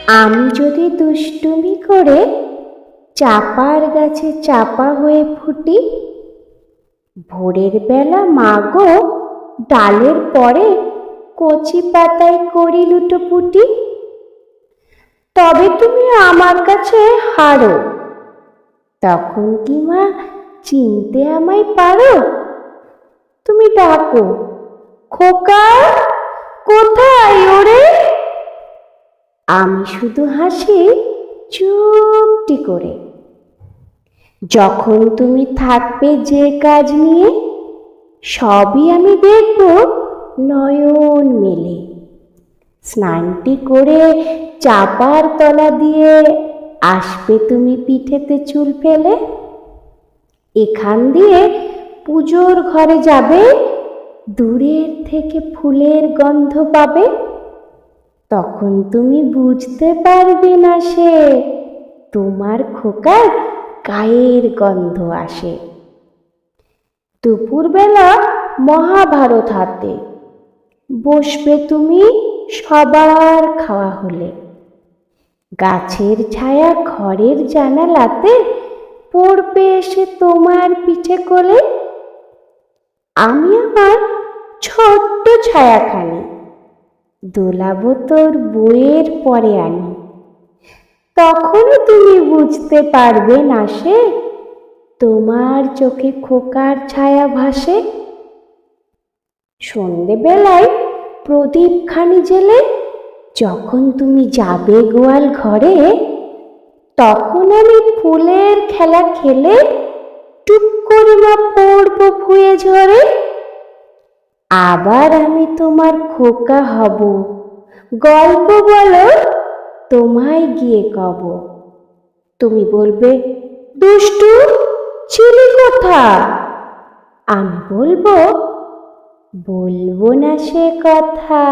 আমি যদি দুষ্টুমি করে চাপার গাছে চাপা হয়ে ফুটি, ভোরের বেলা মা গো ডালের পরে কচি পাতায় করি লুটোপুটি, তবে তুমি আমার কাছে হারো। তখন কি মা চিনতে আমায় পারো? তুমি ডাকো, খোকা কোথায় ওরে? আমি শুধু হাসি চুপটি করে। যখন তুমি থাকবে যে কাজ নিয়ে, সবই আমি দেখব নয়ন মেলে। স্নানটি করে চাপার তলা দিয়ে আসবে তুমি পিঠেতে চুল ফেলে। এখান দিয়ে পুজোর ঘরে যাবে, দূরের থেকে ফুলের গন্ধ পাবে। তখন তুমি বুঝতে পারবে না সে তোমার খোকার গায়ের গন্ধ আসে। দুপুরবেলা মহাভারত হাতে বসবে তুমি সবার খাওয়া হলে। গাছের ছায়া ঘরের জানালাতে পড়বে এসে তোমার পিঠে কোলে। আমি আমার ছোট্ট ছায়াখানি দোলাবো তোর বইয়ের পরে আনি। তখনও তুমি বুঝতে পারবে না সে তোমার চোখে খোকার ছায়া ভাসে। সন্ধেবেলায় প্রদীপখানি জেলে যখন তুমি যাবে গোয়াল ঘরে, তখন আমি ফুলের খেলা খেলে টুপ করে মা পড়ব ভুয়ে ঝরে। আবার আমি তোমার খোকা হব, গল্প বলো তোমায় গিয়ে কব। তুমি বলবে, দুষ্টু ছিলি কোথা? আমি বলবো, বলবো না সে কথা।